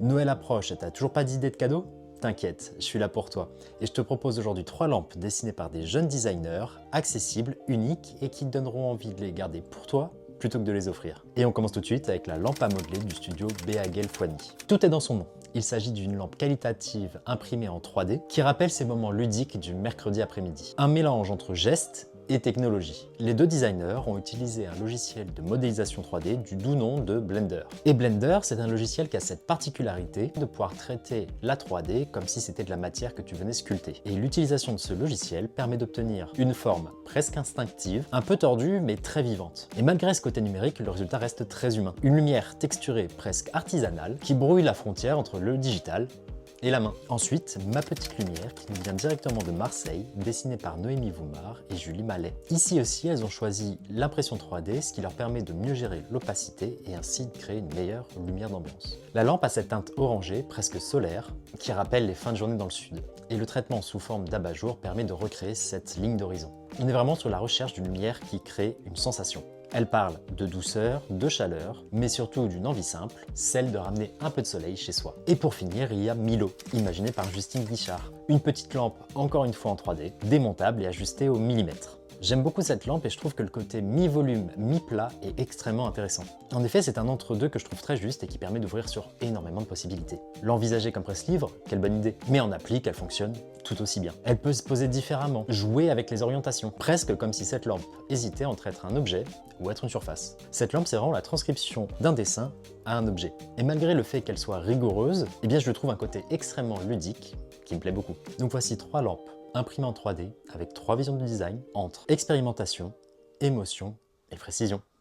Noël approche et t'as toujours pas d'idée de cadeau? T'inquiète, je suis là pour toi. Et je te propose aujourd'hui 3 lampes dessinées par des jeunes designers, accessibles, uniques et qui te donneront envie de les garder pour toi plutôt que de les offrir. Et on commence tout de suite avec la lampe à modeler du studio Beagel Fouani. Tout est dans son nom. Il s'agit d'une lampe qualitative imprimée en 3D qui rappelle ces moments ludiques du mercredi après-midi. Un mélange entre gestes et technologie. Les deux designers ont utilisé un logiciel de modélisation 3D du doux nom de Blender. Et Blender, c'est un logiciel qui a cette particularité de pouvoir traiter la 3D comme si c'était de la matière que tu venais sculpter. Et l'utilisation de ce logiciel permet d'obtenir une forme presque instinctive, un peu tordue mais très vivante. Et malgré ce côté numérique, le résultat reste très humain. Une lumière texturée presque artisanale qui brouille la frontière entre le digital et la main. Ensuite, ma petite lumière qui nous vient directement de Marseille, dessinée par Noémie Voumard et Julie Mallet. Ici aussi, elles ont choisi l'impression 3D, ce qui leur permet de mieux gérer l'opacité et ainsi de créer une meilleure lumière d'ambiance. La lampe a cette teinte orangée, presque solaire, qui rappelle les fins de journée dans le sud. Et le traitement sous forme d'abat-jour permet de recréer cette ligne d'horizon. On est vraiment sur la recherche d'une lumière qui crée une sensation. Elle parle de douceur, de chaleur, mais surtout d'une envie simple, celle de ramener un peu de soleil chez soi. Et pour finir, il y a Milo, imaginé par Justine Guichard. Une petite lampe, encore une fois en 3D, démontable et ajustée au millimètre. J'aime beaucoup cette lampe et je trouve que le côté mi-volume, mi-plat est extrêmement intéressant. En effet, c'est un entre-deux que je trouve très juste et qui permet d'ouvrir sur énormément de possibilités. L'envisager comme presse-livre, quelle bonne idée. Mais en appli, elle fonctionne tout aussi bien. Elle peut se poser différemment, jouer avec les orientations, presque comme si cette lampe hésitait entre être un objet ou être une surface. Cette lampe, c'est vraiment la transcription d'un dessin à un objet. Et malgré le fait qu'elle soit rigoureuse, eh bien je trouve un côté extrêmement ludique qui me plaît beaucoup. Donc voici 3 lampes imprimées en 3D avec 3 visions de design entre expérimentation, émotion et précision.